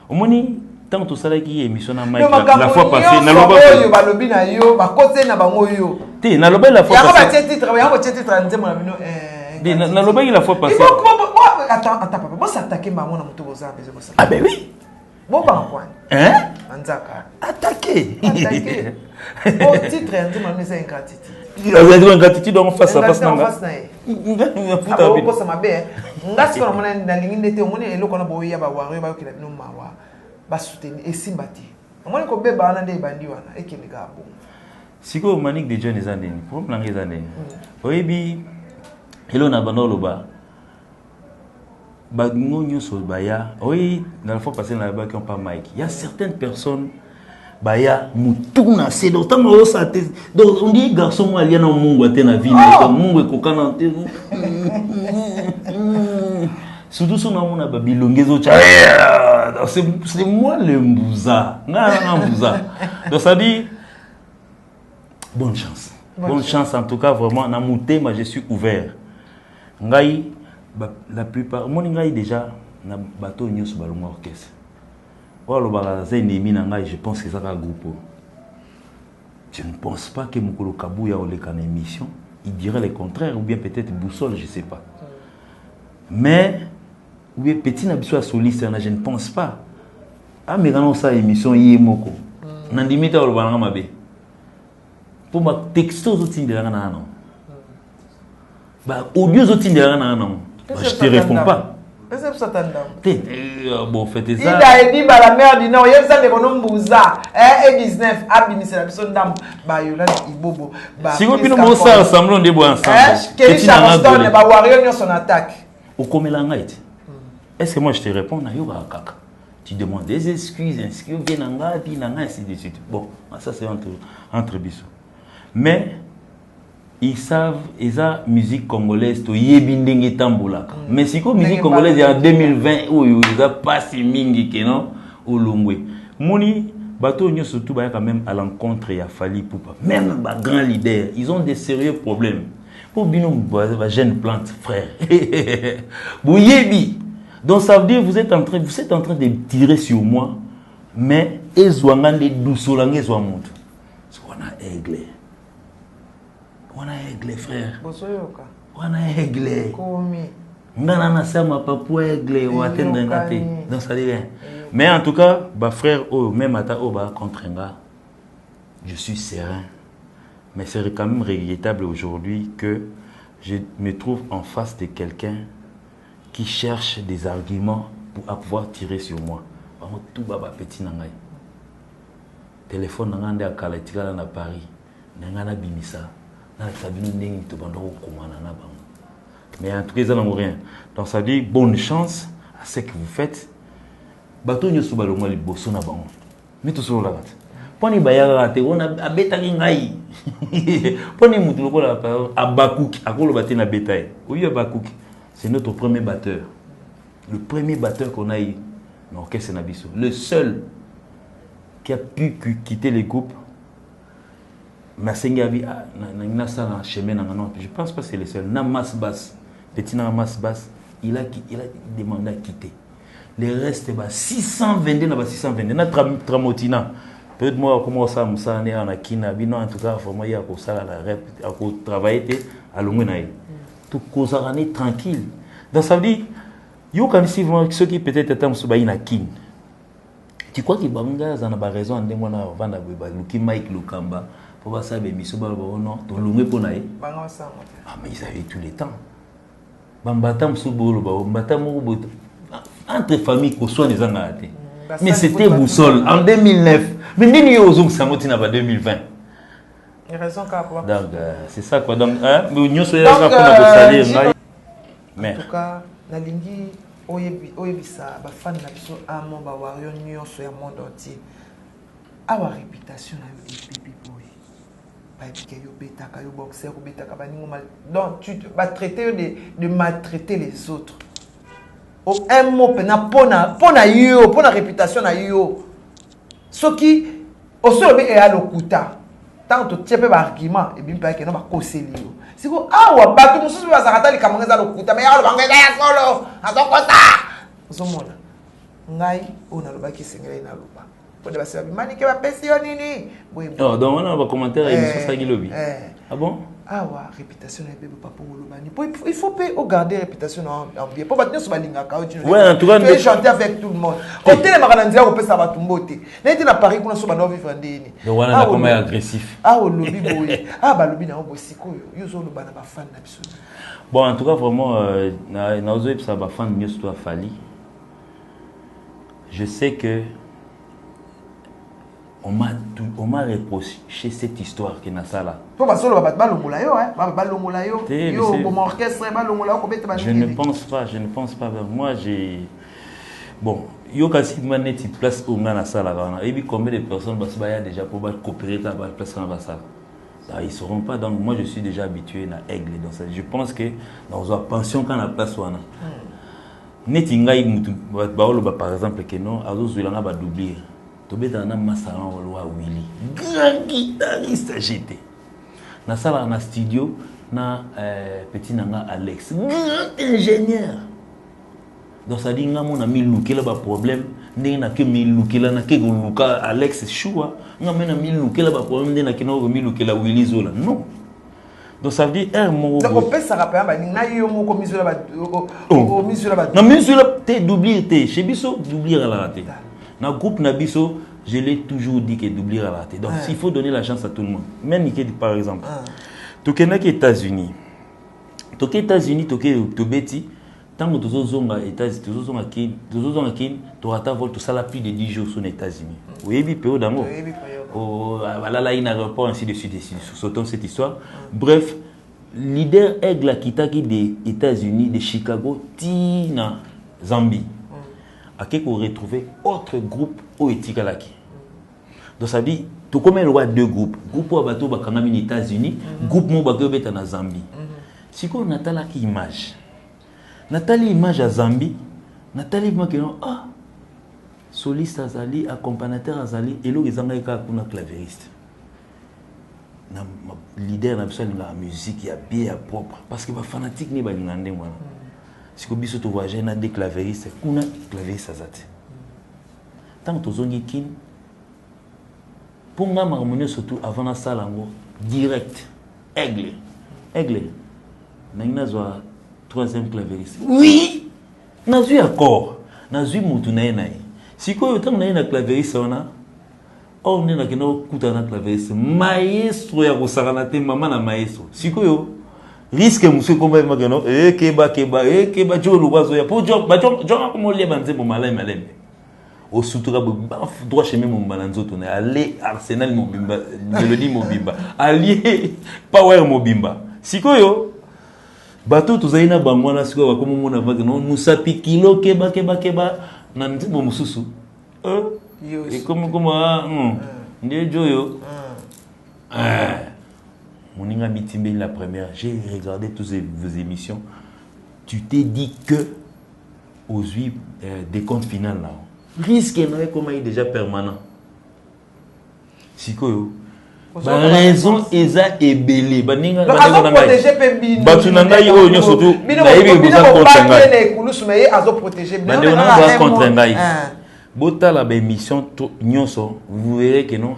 Speaker 1: Au moins tant tout ça qui émission na Mike la fois passée na loba
Speaker 5: yo ba lobi na yo ba côté na bango yo.
Speaker 1: Té na loba la fois passée.
Speaker 5: Ya ba titre, ya ba titre nzemo na bino
Speaker 1: na loba la fois passée.
Speaker 5: Attends papa, bon s'attaquer bango na muto boza bezo boza.
Speaker 1: Ah ben oui.
Speaker 5: Bon ba quoi?
Speaker 1: Hein?
Speaker 5: Anzaka.
Speaker 1: Attaquer.
Speaker 5: Au titre nzemo na c'est ingratitude.
Speaker 1: Il y a une ingratitude en face à face nanga.
Speaker 5: Ko sama be. Ngasi ko na na linginde te omoni eloko na boya ba wari ba okila bino mawa. Ba soutenir esimbati. Omoni ko be ba na nde bandi wana ekele ga bon.
Speaker 1: Siko manique de jeunes années. Pour langue années. Oyebi hello na banolo ba. Bagnonyo so baya. Oui, dans la fois passée na ba qui ont pas Mike. Il y a certaines personnes baya mutuna c'est d'autant que ça donc on dit garçon moi il y a un mungu à na vie mungu kokana surtout son nom na babilongezo c'est moi le mbouza nga mbouza donc ça dit bonne chance en tout cas vraiment na muté moi je suis ouvert ngai la plupart mon ngai déjà na bateau nyos balongo orchestre. Je pense que c'est un groupe. Je ne pense pas que Mokolo Kabouya ou les émission, il dirait le contraire, ou bien peut-être Boussole, je ne sais pas. Mais, ou bien petit Nabiso soliste, je ne pense pas. Ah, mais quand on sa émission, il y a Moko. Nandimita ou le Mabe. Pour ma texto, je ne audio, je ne te réponds pas. Bon, faites ça.
Speaker 5: Il a dit la mère du Nord, il y a ça de Konombuza, E19, Abimisi, la personne d'âme, Bayola, Ibobo.
Speaker 1: Si vous pouvez nous faire ensemble, on est ensemble.
Speaker 5: Kelly Charleston, ne va voir rien son attaque.
Speaker 1: Au Komelangait. Est-ce que moi je te réponds, Nayoga Kaka? Tu demandes des excuses, inscrits, Vienanga, Pinanga, ainsi de suite. Bon, ça c'est entre bisous. Mais. Ils savent, ils ont musique congolaise, to yebindenge tambolaka. Mais si la musique congolaise en 2020, ils ont pas si mingi que non, au Longwe. Moni, bateau nyo surtout quand même à l'encontre ya Fali Poupa. Même ba grand leader, ils ont des sérieux problèmes. Pour bino ba jeune plante frère. Bouyebi. Donc ça veut dire vous êtes en train de tirer sur moi, mais ezwangande dousolange zwamuntu. Ce qu'on a aiglé. On a aiglé, frère. On a aiglé. On a sama papou aiglé ou atteindre ngate. Donc ça dit rien. Mais en tout cas, bah frère, même à ta contre nga, je suis serein. Mais c'est quand même regrettable aujourd'hui que je me trouve en face de quelqu'un qui cherche des arguments pour pouvoir tirer sur moi. Tout baba petit nangai. Téléphone nangande à Kalatika na Paris. Nangana bimisa. Mais en tout cas, ça n'a rien. Donc ça dit bonne chance à ce que vous faites. Bateau ne souvent le moins les bossons à banc. Mais tout sur la rate. Poni bayara te on a beta ngai. Poni mutulo la à Bakouk à colo baté na bétail. Oui à Bakouk. C'est notre premier batteur. Le premier batteur qu'on a eu dans l'orchestre Nabiso. Le seul qui a pu quitter les groupes. Je pense pas que c'est le seul. Namas Bass, petit Namas Bass, il a demandé à quitter. Le reste, 622, 622. Na Tramotina. Peut-être moi, comment ça, Moussa, en Akina, en tout cas, il y a travailler à l'Onguenaï. Tout cause tranquille. Donc ça veut dire, ceux qui peut-être étaient en Akin. Tu crois qu'il y a raison de moi, Mike Lukamba. Pour voir ça, mais ils non, ton longue pour naï. Ah, mais ils avaient tous les temps. Bambatam soubolo, bambatam entre familles qu'on soit des anglatés. Mais c'était boussole en 2009. Mais nini yo ozong sangoti na ba 2020.
Speaker 5: Il raison qu'à quoi.
Speaker 1: Donc c'est ça quoi. Donc mais nyoso ya ka pona ko salir ngai. Mais
Speaker 5: en tout cas, nalingi oyebisa ba fan na biso amo ba wario nyoso ya monde entier. Awa réputation na yo epipi boy. Ba epike yo betaka yo boxer ko betaka ba ningo mal. Donc tu vas traiter de maltraiter les autres. Au un mot pona yo, pona réputation na yo. Soki osolobi e alokuta. Tant que tu as un argument, et bien pas que non, c'est lié. Si vous avez un bateau, vous avez un bateau, vous avez un bateau, mais vous avez un solo, vous avez un bateau. Vous avez un bateau. Vous avez un bateau qui s'est créé dans le bateau. Vous avez un bateau qui va passer.
Speaker 1: Non, donc on a un commentaire à l'émission Sagilobi. Ah bon?
Speaker 5: Ah ouais, réputation est bébé papa ou il faut pas garder réputation en bien. Pour maintenir ce balinga quand tu
Speaker 1: en tout cas,
Speaker 5: tu chanter avec tout le monde. Quand tu es maganandia on peut ça va tomber. N'était na Paris qu'on a soba novi vendeni.
Speaker 1: Donc on a comment agressif.
Speaker 5: Ah au lobby boy. Ah ba lobby na bosiko yo zo lo bana ba fan na biso.
Speaker 1: Bon en tout cas vraiment na ozo ça ba fan mieux toi Fali. Je sais que on m'a reproché cette histoire qui n'a ça là.
Speaker 5: Je
Speaker 1: ne pense pas. Moi j'ai bon, yo kasi maneti place où on a ça là. Et puis combien de personnes il y a déjà pour coopérer dans la place qu'on va ça. Ils ne sauront pas. Donc moi je suis déjà habitué à aigle dans ça. Je pense que dans une pension quand la place où on a. Neti ngai mutu par exemple que non, azo zulanga ba doubler. Tobeta na masala wa Willy grand guitariste j'étais na sala na studio na petit nanga Alex grand ingénieur donc ça dit nga mona mi lukela ba problème ndenge na ke mi lukela na ke luka Alex choua nga mena mi lukela ba problème ndenge na ke no mi lukela Willy Zola non. Donc ça veut dire un mot.
Speaker 5: Donc on peut se rappeler ba na yo mo ko misula ba o misula ba.
Speaker 1: Na misula te d'oublier te chez biso d'oublier à la raté. Dans le groupe Nabiso, je l'ai toujours dit que d'oublier à la tête. Donc, il faut donner la chance à tout le monde. Même par exemple, tu es aux États-Unis. Tu es aux États-Unis, tu es aux Betty. Tant que tu es aux États-Unis, tu as plus de 10 jours aux États-Unis. Oui, puis peu d'amour. Voilà, là, il y a un rapport ainsi de suite. Sautons cette histoire. Bref, leader Aigle Kitaki des États-Unis, de Chicago, Tina, Zambie. À qui qu'on retrouver autre groupe au Etikalaki. Donc ça dit, tout comme il y a deux groupes. Groupe au bateau bakangami aux États-Unis, groupe mo bateau beta na Zambie. Si qu'on Natala qui image. Nathalie image à Zambie, Nathalie moi que non ah soliste azali, accompagnateur azali, et l'autre ils ont kuna clavieriste. Na leader na besoin de la musique, il y a bien propre parce que ba fanatique ni ba ngande moi. Si vous avez voyagé dans des clavéristes, vous avez clavériste. Tant que vous avez kin, pour moi, je surtout avant la salle, direct, aigle. Aigle. Nous avons troisième clavériste. Oui! Nous avons accord. Nous avons moutou na yena. Si vous avez un clavériste, on a un clavériste. Maestro ya kusakanate maman na maestro. Si vous avez risque monsieur comme magano keba jo lubazo ya pour jo comme les banze pour malai malem au sutura droit chemin mon balanzo tourner aller Arsenal mobimba mélodie mobimba allié power mobimba sikoyo bato tuzaina bangwana sikoyo comme mona vague non musapi kilo keba na nzimbo mususu et comme ndiye joyo Moninga Mitimbe la première, j'ai regardé toutes vos émissions. Tu t'es dit que aux 8 des comptes finales là, risque comment il est déjà permanent. Si quoi la raison est ébélée. Baninga
Speaker 5: protéger Pembino.
Speaker 1: Batunanga yo nyo surtout. Na yebi besoin contre ngai. Contre ngai. Bota la émission nyonso, vous verrez que non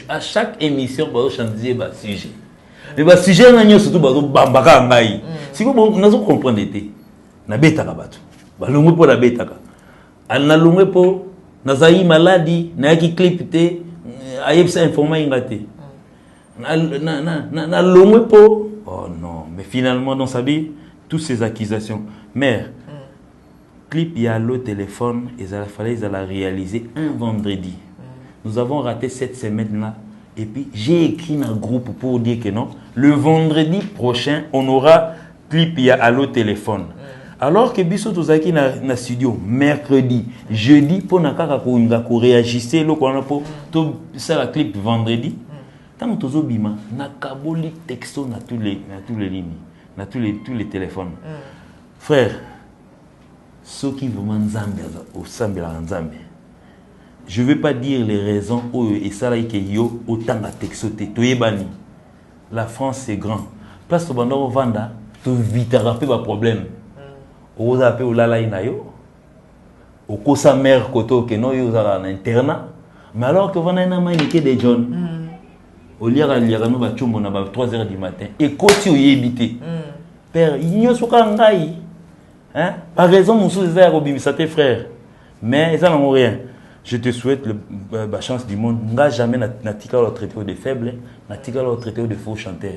Speaker 1: à chaque émission ba chanter ba sujet. Mais ba sujet na nyonso tout ba bambaka ngai. Si vous nazo comprendre été. Na beta ka batu. Ba longo po na beta ka. Ana longo po na zayi maladie, na ki clip te ayebisa informer ngate. Na longo po. Oh non, mais finalement dans sa vie toutes ces accusations. Mère clip il y a le téléphone il fallait la réaliser un vendredi. Nous avons raté cette semaine là et puis j'ai écrit dans le groupe pour dire que non, le vendredi prochain on aura clip il y a le téléphone. Alors que biso tozaki na studio mercredi, jeudi pour nakaka ko réajuster le qu'on a pour tout ça la clip vendredi. Tant tozo bima na kaboli texto na tous les lignes, na tous les téléphones. Frère, ceux qui vraiment nzambe au sambela nzambe. Je ne veux pas dire les raisons et ça là que yo autant à textoter. Toyebani. La France c'est grand. Place au bandoro vanda, tu vite rappeler pas problème. Au zappé au lala inayo. Au kosa mère koto que non yo za en internat. Mais alors que vanda na maïniké des jeunes. Au liara no ba chumbo na ba 3h du matin et koti o yebité. Père, il soka ngai. Hein? Par raison mon sous zéro bimisa tes frères. Mais ça n'en rien. Je te souhaite la chance du monde. N'a jamais n'atika le traité de faible, n'atika le traité de faux chanteur.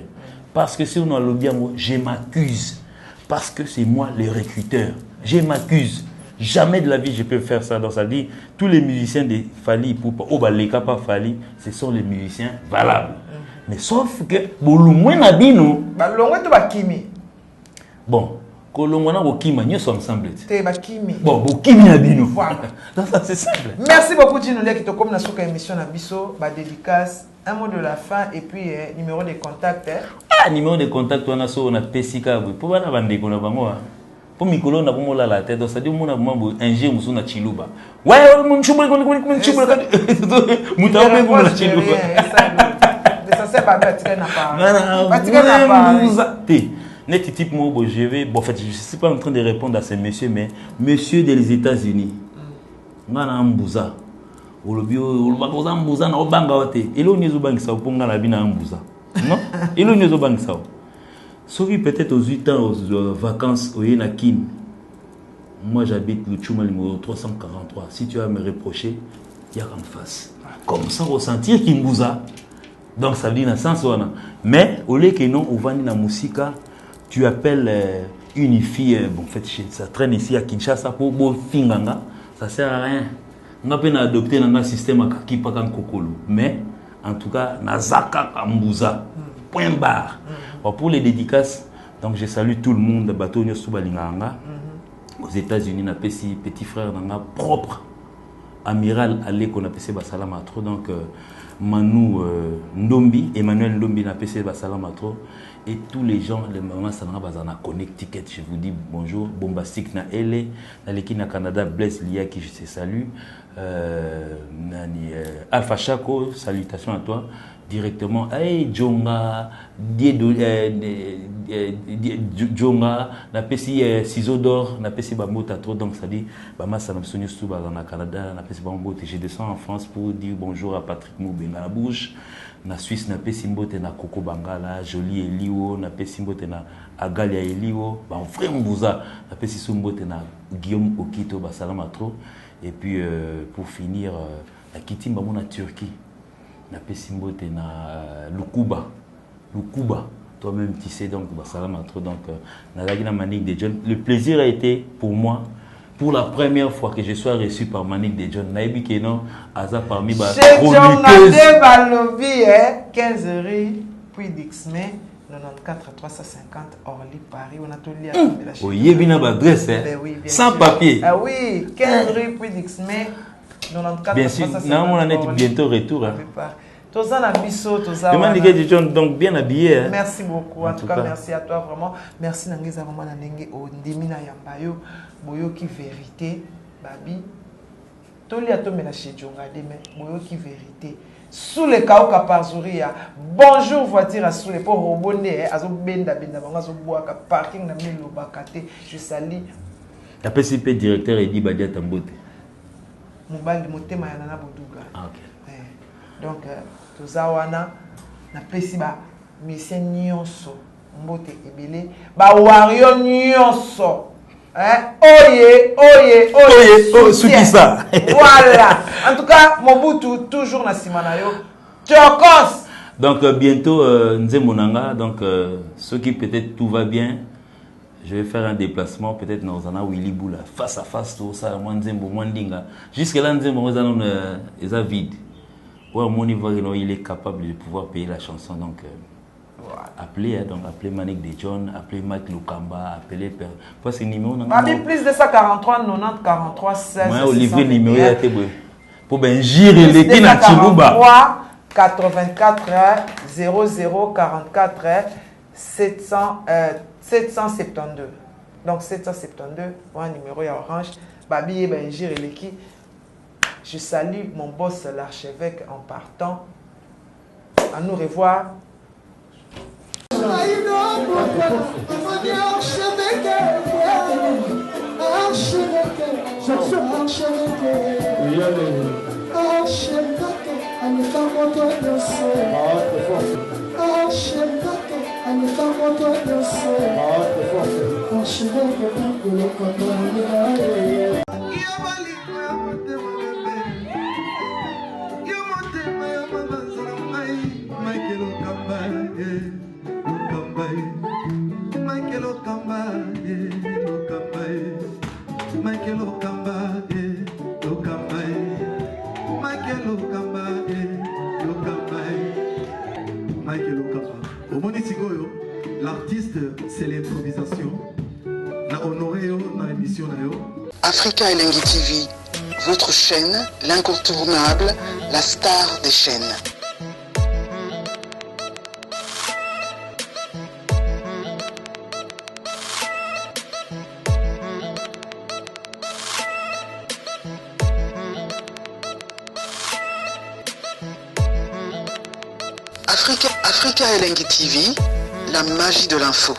Speaker 1: Parce que si on a le bien, je m'accuse. Parce que c'est moi le recruteur. Je m'accuse. Jamais de la vie je peux faire ça. Donc ça dit, tous les musiciens de Fali, les pas Fali, ce sont les musiciens valables. Mais sauf que, bon, Kolongwana Bokima, nous sommes ensemble. Bon, Bokimi Abino. C'est simple.
Speaker 5: Merci beaucoup, Tino qui te comme dans émission Nabiso, dédicace, un mot de la fin et puis numéro de contact.
Speaker 1: Ah, numéro de contact, on a so, on a Pessika. Pour voir la bande qu'on a bango. Pour Mikolo, on a bon la tête. Donc ça dit, on a bon un jour, on a Chiluba. Ouais, on Chiluba. Moutaoué, on a Chiluba.
Speaker 5: Ça c'est pas bête, tu
Speaker 1: Net type moi, je vais. Bon, en fait, je ne suis pas en train de répondre à ces messieurs, mais monsieur des États-Unis, ngana mbuza, olobio, olobakoza mbuza na obanga ote. Elo nyezo bangi sa oponga la bina mbuza. Non? Elo nyezo bangi sa. Sauf peut-être aux 8 ans, aux vacances, au Yenakin. Moi, j'habite le Tchouma numéro 343. Si tu vas me reprocher, il y a en face. Comme ça, ressentir qu'il mbuza. Donc, ça veut dire dans le sens où on a. Mais, au lieu que non, on va dans la musique. Tu appelles une fille, bon, en fait, ça traîne ici à Kinshasa pour Finganga, ça sert à rien. On a peine à adopter un système à Kipakan Kokolo. Mais, en tout cas, Nazaka Kambuza. Point barre. Pour les dédicaces, donc je salue tout le monde, Bateau Nyosubalinganga. Aux États-Unis, on a petit frère Nanga propre. Amiral Ale qu'on a passé Basalama trop. Donc, Manu Ndombi, Emmanuel Ndombi, on a passé Basalama trop. Et tous les gens, les mamans, ça n'a pas Connecticut. Je vous dis bonjour. Bombastique na Ele, dans l'équipe na Canada, Blaise Lia qui je te salue. Alpha Chaco, salutations à toi. Directement, hey, Djonga, Djonga, na pesi ciseaux d'or, na pesi bambota trop. Donc ça dit, bama ça n'a pas sonné sous dans le Canada, na pesi bambota. Je descends en France pour dire bonjour à Patrick Moubenga la bouche. Na Suisse na pesi mbote na Coco Bangala, Jolie Elio, na pesi mbote na Agalia Elio, ba frère Mbouza, na pesi mbote na Guillaume Okito, ba salama trop. Et puis pour finir, na Kitimba mon na Turquie. Na pesi mbote na Lukuba. Toi-même tu sais donc ba salama trop. Donc na la Manique des jeunes. Le plaisir a été pour moi. Pour la première fois que je sois reçu par Manique de John, Naïbi Kenon, Aza parmi les
Speaker 5: chroniqueuses. Chez Balobi, 15 rue, puis Dixmé, 94 350 Orly, Paris. On a tout lu à la chaîne.
Speaker 1: Oui, il y a une adresse, sans papier.
Speaker 5: Ah oui, 15 rue, puis Dixmé, 94
Speaker 1: bien sûr, on a bientôt retour. Donc bien habillé.
Speaker 5: Merci beaucoup. En tout cas, merci à toi vraiment. Merci Nangeza vraiment Nangé au Ndimina Yambayo. Boyo qui vérité. Babi. Toli a tomé la chez Djonga mais Boyo qui vérité. Sous les Kao Kaparzouria. Bonjour voiture à sous les pour robonner. Azo benda benda bangazo boaka parking na milo bakate. Je salue.
Speaker 1: La PCP directeur Edi Badia Tambote.
Speaker 5: Mobile motema ya Nana Boduga.
Speaker 1: Ah ok.
Speaker 5: Donc, tozawana na pesi ba mission nyonso mbote ebele ba wario nyonso oye
Speaker 1: Soukisa.
Speaker 5: Voilà. En tout cas, Mobutu toujours na simanayo. Tchokos.
Speaker 1: Donc bientôt Nzemonanga, donc ceux qui peut-être tout va bien, Je vais faire un déplacement peut-être dans un Willy Boula, face à face, tout ça, Mwanzembo, Mwandinga. Jusque-là, Nzembo, ils ont vide. Ouais, mon niveau, il est capable de pouvoir payer la chanson. Donc, appelez Manik de John, appelez Mike Lukamba, appelez Père. Parce que numéro.
Speaker 5: Plus de ça, 43, 90, 43, 16.
Speaker 1: Moi, Olivier, numéro, il a été bon. Pour ben gérer les qui na Chiluba.
Speaker 5: 84 00 44 772. Donc 772, un numéro est orange. Babi et Benjir et l'équipe. Je salue mon boss l'archevêque en partant. À nous revoir.
Speaker 6: L'artiste, c'est l'improvisation. Na honoré na émission na yo.
Speaker 7: Africa Elengi TV, votre chaîne, l'incontournable, la star des chaînes. Africa Elengi TV, la magie de l'info.